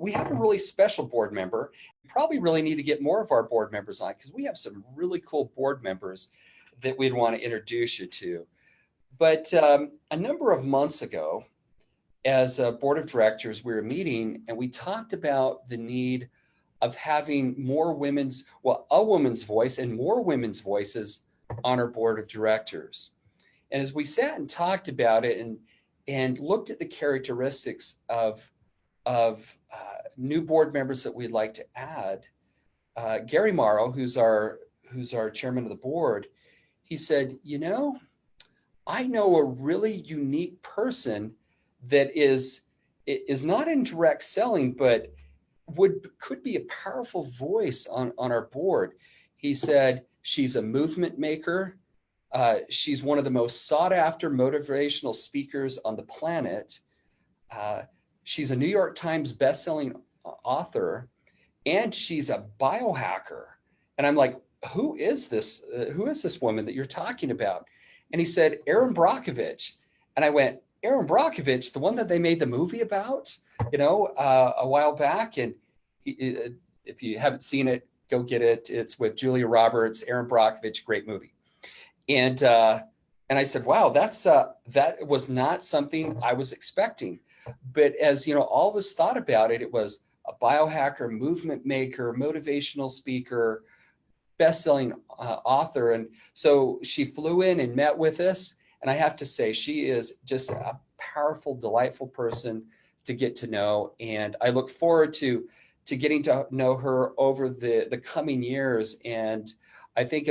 we have a really special board member. We probably really need to get more of our board members on, because we have some really cool board members that we'd want to introduce you to. But a number of months ago, as a board of directors, we were meeting and we talked about the need of having more women's, well, a woman's voice and more women's voices on our board of directors. And as we sat and talked about it and looked at the characteristics of new board members that we'd like to add, Gary Morrow, who's our chairman of the board, he said, you know, I know a really unique person that is not in direct selling, but could be a powerful voice on our board. He said, she's a movement maker. She's one of the most sought after motivational speakers on the planet. She's a New York Times bestselling author, and she's a biohacker. And I'm like, who is this woman that you're talking about? And he said, Erin Brockovich. And I went, Erin Brockovich, the one that they made the movie about, a while back. And if you haven't seen it, go get it. It's with Julia Roberts, Erin Brockovich, great movie. And I said, wow, that was not something I was expecting. But as all of us thought about it, it was a biohacker, movement maker, motivational speaker, best-selling author. And so she flew in and met with us. And I have to say, she is just a powerful, delightful person to get to know. And I look forward to getting to know her over the coming years. And I think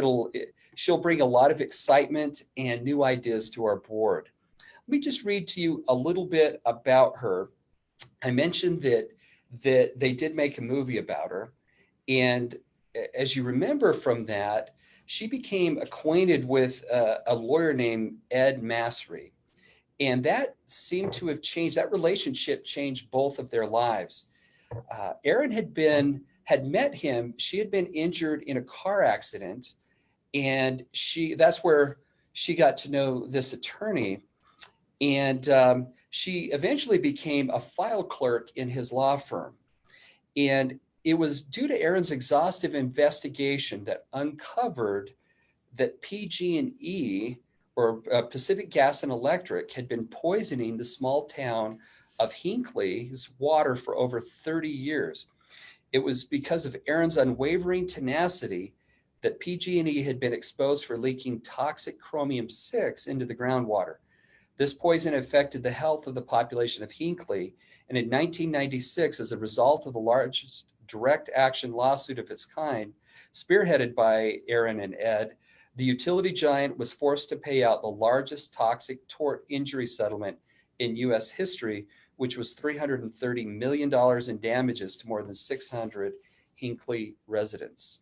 she'll bring a lot of excitement and new ideas to our board. Let me just read to you a little bit about her. I mentioned that they did make a movie about her. And as you remember from that, she became acquainted with a lawyer named Ed Masry. And that seemed to have changed, that relationship changed both of their lives. Erin had met him. She had been injured in a car accident. And that's where she got to know this attorney. And she eventually became a file clerk in his law firm. And it was due to Erin's exhaustive investigation that uncovered that PG&E, or Pacific Gas and Electric, had been poisoning the small town of Hinckley's water for over 30 years. It was because of Erin's unwavering tenacity that PG&E had been exposed for leaking toxic chromium-6 into the groundwater. This poison affected the health of the population of Hinckley, and in 1996, as a result of the largest direct action lawsuit of its kind, spearheaded by Erin and Ed, the utility giant was forced to pay out the largest toxic tort injury settlement in U.S. history, which was $330 million in damages to more than 600 Hinckley residents.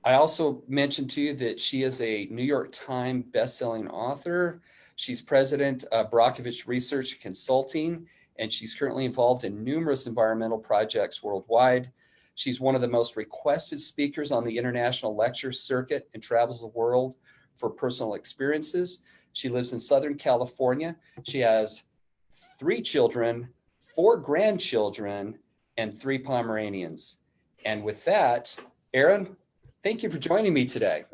I also mentioned to you that she is a New York Times bestselling author. She's president of Brockovich Research Consulting, and she's currently involved in numerous environmental projects worldwide. She's one of the most requested speakers on the international lecture circuit and travels the world for personal experiences. She lives in Southern California. She has 3 children, 4 grandchildren, and 3 Pomeranians. And with that, Erin, thank you for joining me today.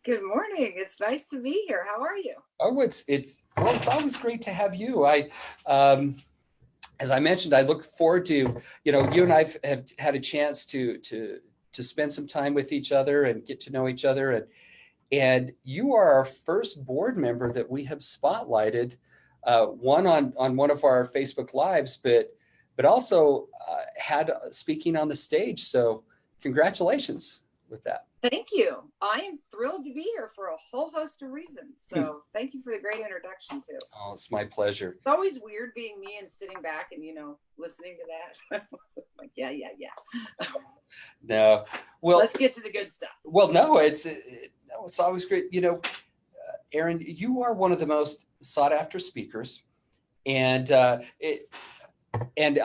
Good morning. It's nice to be here. How are you? Oh, it's always great to have you. As I mentioned, I look forward to, you and I have had a chance to spend some time with each other and get to know each other. And you are our first board member that we have spotlighted, one on one of our Facebook Lives, but also had speaking on the stage. So congratulations with that. Thank you. I am thrilled to be here for a whole host of reasons. So thank you for the great introduction too. Oh, it's my pleasure. It's always weird being me and sitting back and, listening to that. Like, yeah. No, well, let's get to the good stuff. Well, no, it's always great. Erin, you are one of the most sought after speakers. And I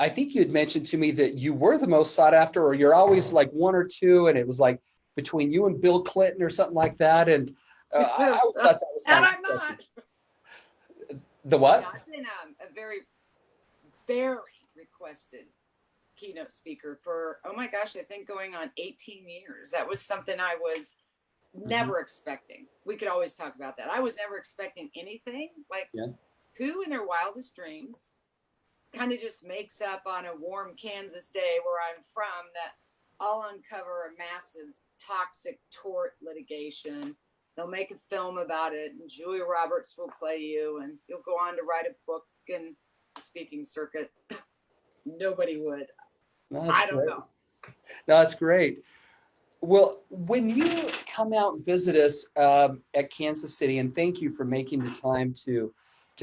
think you had mentioned to me that you were the most sought after, or you're always like 1 or 2. And it was like between you and Bill Clinton or something like that. And I always thought that was and I'm not. The what? Yeah, I've been a very, very requested keynote speaker for, oh my gosh, I think going on 18 years. That was something I was never expecting. We could always talk about that. I was never expecting anything. Like, who in their wildest dreams kind of just makes up on a warm Kansas day where I'm from that I'll uncover a massive toxic tort litigation. They'll make a film about it, and Julia Roberts will play you, and you'll go on to write a book and speaking circuit. Nobody would. No, I don't know. No, that's great. Well, when you come out and visit us at Kansas City, and thank you for making the time to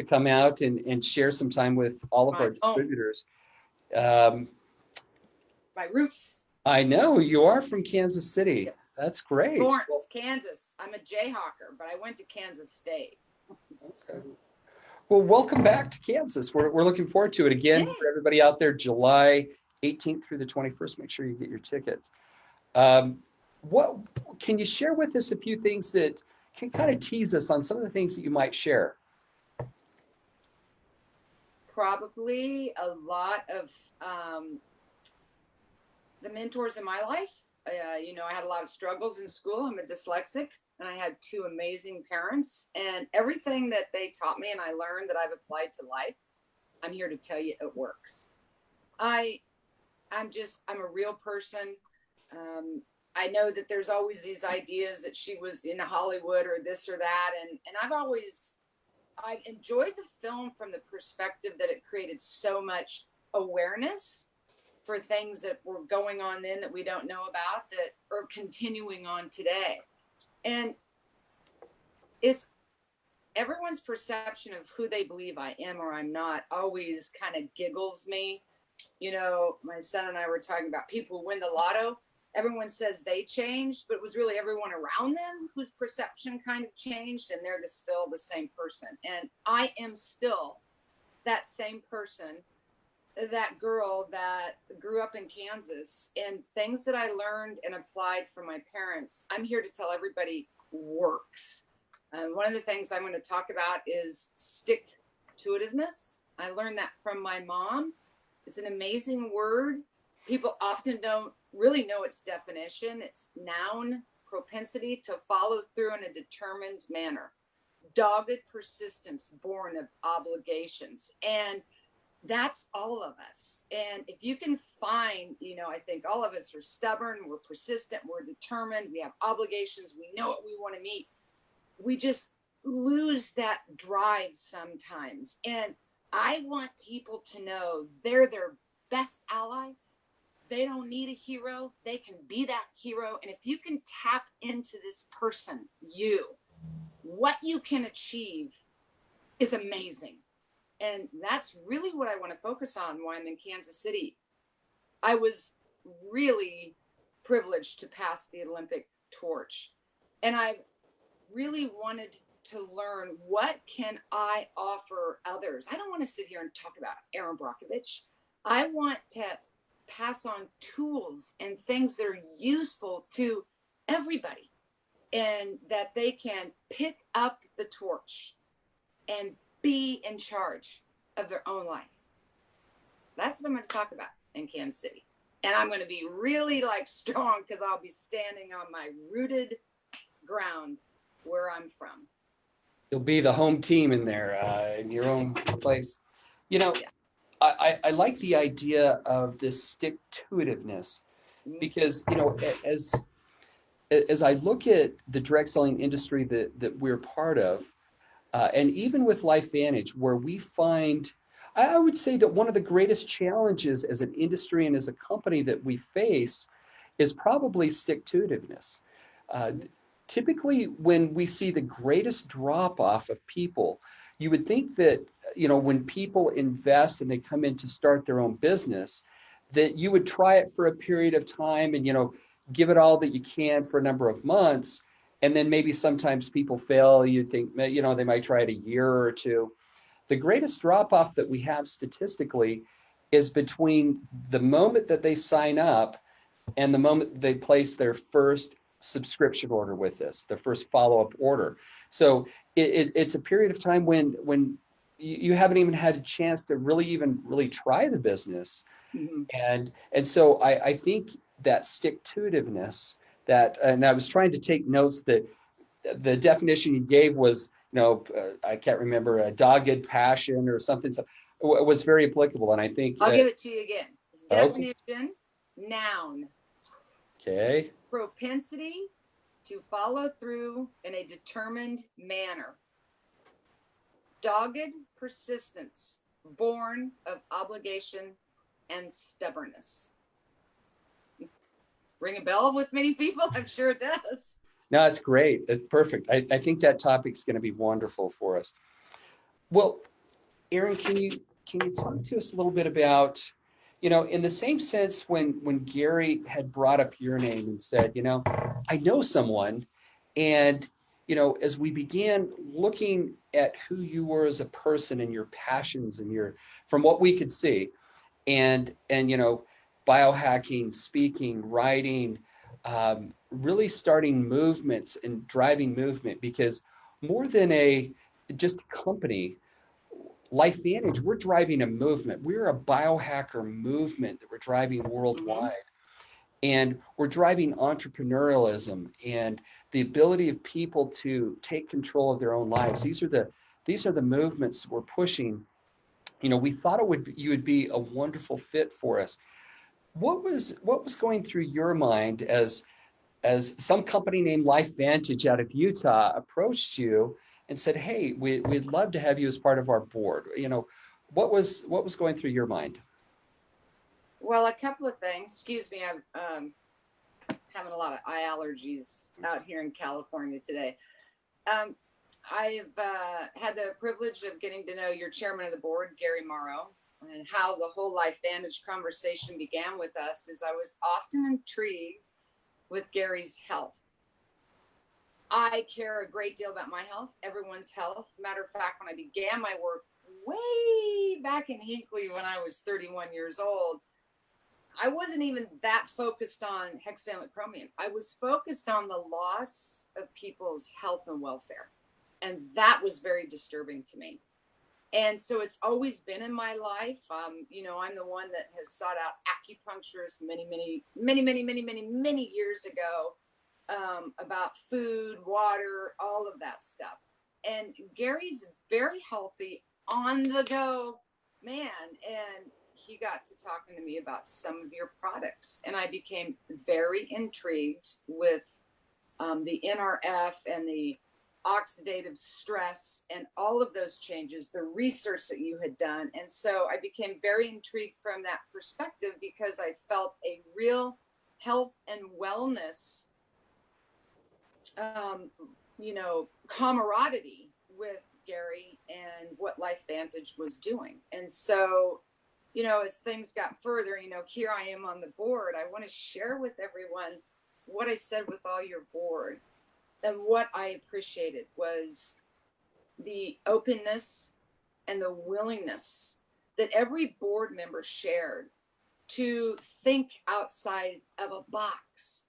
come out and share some time with all of our distributors. My roots. I know you are from Kansas City. Yep. That's great. Lawrence, Kansas. I'm a Jayhawker, but I went to Kansas State. Okay. Well, welcome back to Kansas. We're looking forward to it again. Yay. For everybody out there, July 18th through the 21st. Make sure you get your tickets. What can you share with us a few things that can kind of tease us on some of the things that you might share? Probably a lot of the mentors in my life. You know, I had a lot of struggles in school. I'm a dyslexic, and I had two amazing parents, and everything that they taught me and I learned that I've applied to life, I'm here to tell you it works. I'm a real person. I know that there's always these ideas that she was in Hollywood or this or that. And I've enjoyed the film from the perspective that it created so much awareness for things that were going on then that we don't know about that are continuing on today. And it's everyone's perception of who they believe I am or I'm not always kind of giggles me. You know, my son and I were talking about people who win the lotto. Everyone says they changed, but it was really everyone around them whose perception kind of changed, and they're still the same person. And I am still that same person, that girl that grew up in Kansas, and things that I learned and applied from my parents, I'm here to tell everybody works. One of the things I'm going to talk about is stick-to-itiveness. I learned that from my mom. It's an amazing word. People often don't really know its definition. It's noun, propensity to follow through in a determined manner, dogged persistence born of obligations. And that's all of us. And if you can find, you know, I think all of us are stubborn, we're persistent, we're determined, we have obligations, we know what we want to meet. We just lose that drive sometimes. And I want people to know they're their best ally. They don't need a hero. They can be that hero. And if you can tap into this person, what you can achieve is amazing. And that's really what I want to focus on while I'm in Kansas City. I was really privileged to pass the Olympic torch. And I really wanted to learn, what can I offer others? I don't want to sit here and talk about Erin Brockovich. I want to pass on tools and things that are useful to everybody, and that they can pick up the torch and be in charge of their own life. That's what I'm going to talk about in Kansas City. And I'm going to be really strong, because I'll be standing on my rooted ground where I'm from. You'll be the home team in there, in your own place. You know, yeah. I like the idea of this stick-to-itiveness, because, you know, as I look at the direct selling industry that we're part of, and even with LifeVantage, where we find, I would say that one of the greatest challenges as an industry and as a company that we face is probably stick-to-itiveness. Typically, when we see the greatest drop-off of people, you would think that, you know, when people invest and they come in to start their own business, that you would try it for a period of time and, you know, give it all that you can for a number of months. And then maybe sometimes people fail. You'd think, you know, they might try it a year or two. The greatest drop-off that we have statistically is between the moment that they sign up and the moment they place their first subscription order with us, their first follow-up order. So it's a period of time when you haven't even had a chance to really try the business. Mm-hmm. And so I think that stick-to-itiveness, that, and I was trying to take notes, that the definition you gave was, I can't remember, a dogged passion or something, so it was very applicable. And I think I'll give it to you again. It's okay. definition, noun, Okay. propensity to follow through in a determined manner, dogged persistence, born of obligation and stubbornness. Ring a bell with many people? I'm sure it does. No, it's great. It's perfect. I think that topic's going to be wonderful for us. Well, Erin, can you talk to us a little bit about, in the same sense, when Gary had brought up your name and said, I know someone, and as we began looking at who you were as a person and your passions and from what we could see, and biohacking, speaking, writing, really starting movements and driving movement, because more than just a company, LifeVantage, we're driving a movement. We're a biohacker movement that we're driving worldwide. And we're driving entrepreneurialism and the ability of people to take control of their own lives. These are the movements we're pushing. We thought you would be a wonderful fit for us. What was going through your mind as some company named LifeVantage out of Utah approached you and said, "Hey, we'd love to have you as part of our board." What was going through your mind? Well, a couple of things. Excuse me, I'm having a lot of eye allergies out here in California today. I've had the privilege of getting to know your chairman of the board, Gary Morrow, and how the whole LifeVantage conversation began with us is I was often intrigued with Gary's health. I care a great deal about my health, everyone's health. Matter of fact, when I began my work way back in Hinckley when I was 31 years old, I wasn't even that focused on hexavalent chromium. I was focused on the loss of people's health and welfare. And that was very disturbing to me. And so it's always been in my life. I'm the one that has sought out acupuncturists many years ago about food, water, all of that stuff. And Gary's very healthy, on the go man. And he got to talking to me about some of your products. And I became very intrigued with the NRF and the oxidative stress and all of those changes, the research that you had done. And so I became very intrigued from that perspective because I felt a real health and wellness, camaraderie with Gary and what LifeVantage was doing. And so, as things got further, here I am on the board. I want to share with everyone what I said with all your board. And what I appreciated was the openness and the willingness that every board member shared to think outside of a box.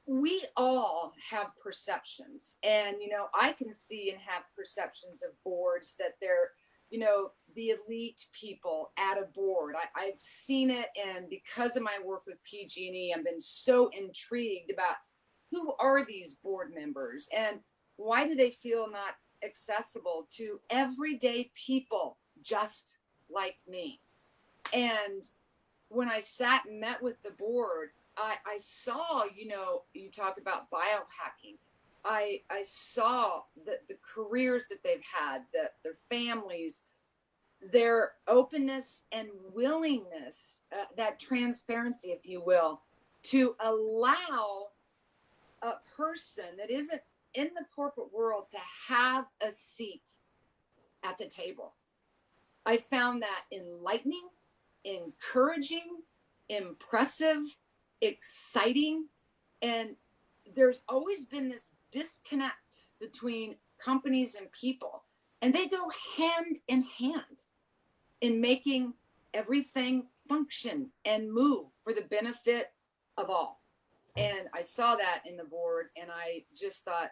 We all have perceptions, and I can see and have perceptions of boards that they're the elite people at a board. I've seen it, and because of my work with PG&E, I've been so intrigued about who are these board members and why do they feel not accessible to everyday people just like me. And when I sat and met with the board, I saw, you talk about biohacking. I saw the careers that they've had, their families, their openness and willingness, that transparency, if you will, to allow a person that isn't in the corporate world to have a seat at the table. I found that enlightening, encouraging, impressive, exciting. And there's always been this disconnect between companies and people, and they go hand in hand in making everything function and move for the benefit of all. And I saw that in the board, and I just thought,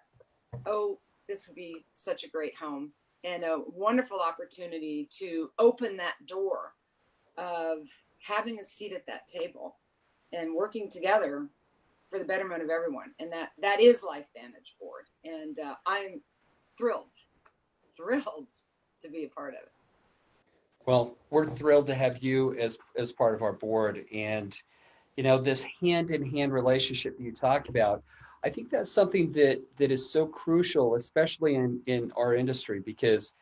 oh, this would be such a great home. and a wonderful opportunity to open that door of having a seat at that table and working together for the betterment of everyone. And that is LifeVantage Board. And I'm thrilled to be a part of it. Well, we're thrilled to have you as part of our board. And, this hand-in-hand relationship that you talked about, I think that's something that is so crucial, especially in our industry, because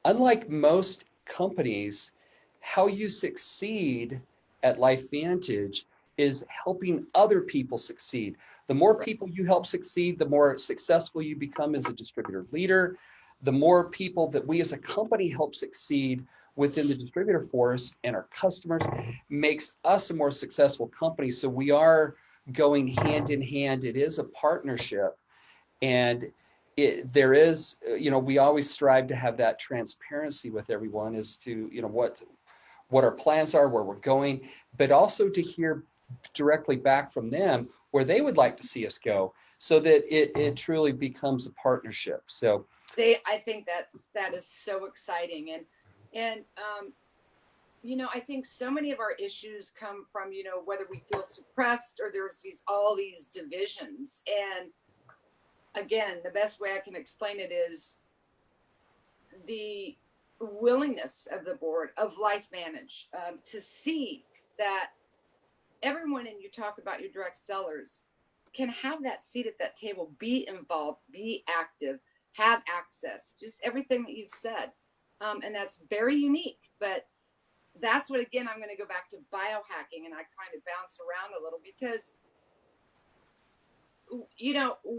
unlike most companies, how you succeed at LifeVantage is helping other people succeed. The more people you help succeed, the more successful you become as a distributor leader. The more people that we as a company help succeed within the distributor force and our customers makes us a more successful company. So we are going hand in hand. It is a partnership. And there is, we always strive to have that transparency with everyone as to, what our plans are, where we're going, but also to hear directly back from them where they would like to see us go, so that it truly becomes a partnership. So I think that is so exciting. And I think so many of our issues come from, whether we feel suppressed or there's all these divisions. And again, the best way I can explain it is the willingness of the board of LifeVantage to see that everyone, and you talk about your direct sellers, can have that seat at that table, be involved, be active, have access, just everything that you've said. And that's very unique, but that's what, again, I'm going to go back to biohacking, and I kind of bounce around a little because,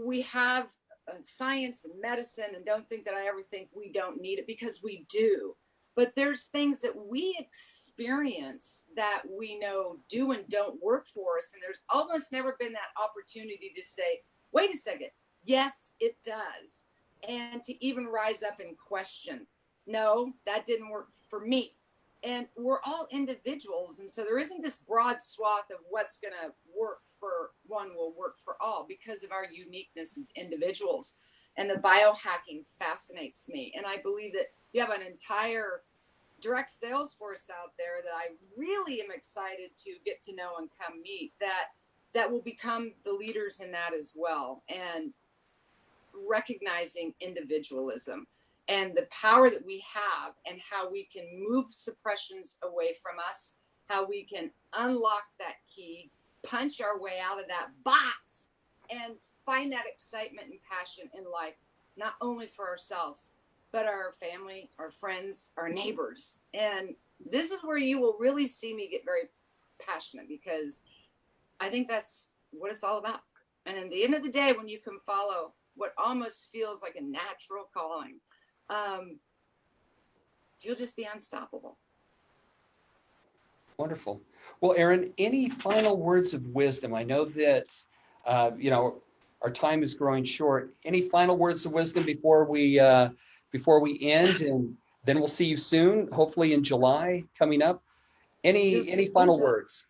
we have science and medicine, and don't think that I ever think we don't need it, because we do. But there's things that we experience that we know do and don't work for us. And there's almost never been that opportunity to say, wait a second, yes, it does. And to even rise up and question, no, that didn't work for me. And we're all individuals. And so there isn't this broad swath of what's going to work for one will work for all, because of our uniqueness as individuals. And the biohacking fascinates me. And I believe that you have an entire direct sales force out there that I really am excited to get to know and come meet, that will become the leaders in that as well. And recognizing individualism and the power that we have, and how we can move suppressions away from us, how we can unlock that key, punch our way out of that box, and find that excitement and passion in life, not only for ourselves, but our family, our friends, our neighbors. And this is where you will really see me get very passionate, because I think that's what it's all about. And at the end of the day, when you can follow what almost feels like a natural calling, you'll just be unstoppable. wonderful. Well, Erin, any final words of wisdom? I know that, our time is growing short. Any final words of wisdom before we end, and then we'll see you soon, hopefully in July coming up. Any final words?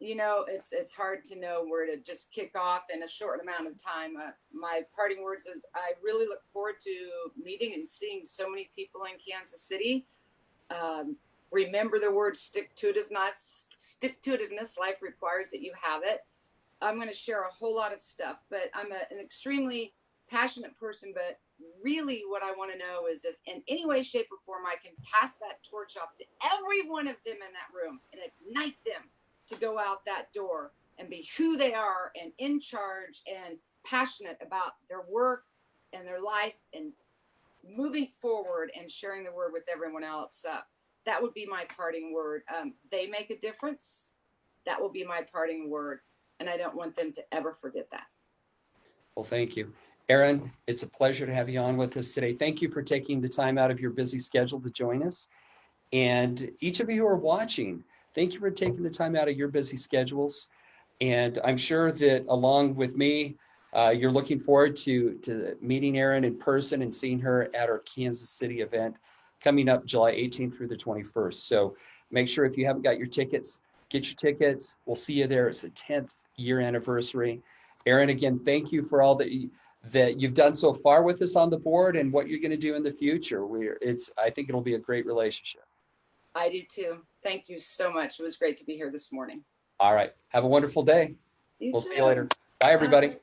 It's hard to know where to just kick off in a short amount of time. My parting words is I really look forward to meeting and seeing so many people in Kansas City. Remember the word stick-to-itiveness. Life requires that you have it. I'm going to share a whole lot of stuff, but I'm an extremely passionate person. But really what I want to know is if in any way, shape, or form I can pass that torch off to every one of them in that room and ignite them to go out that door and be who they are, and in charge and passionate about their work and their life, and moving forward and sharing the word with everyone else. That would be my parting word. They make a difference. That will be my parting word. And I don't want them to ever forget that. Well, thank you. Erin, it's a pleasure to have you on with us today. Thank you for taking the time out of your busy schedule to join us. And each of you who are watching, thank you for taking the time out of your busy schedules. And I'm sure that along with me, you're looking forward to meeting Erin in person and seeing her at our Kansas City event coming up July 18th through the 21st. So make sure, if you haven't got your tickets, get your tickets. We'll see you there. It's the 10th year anniversary. Erin, again, thank you for all that you've done so far with us on the board and what you're going to do in the future. I think it'll be a great relationship. I do too. Thank you so much. It was great to be here this morning. All right. Have a wonderful day. You We'll too. see you later. Bye, everybody. Bye.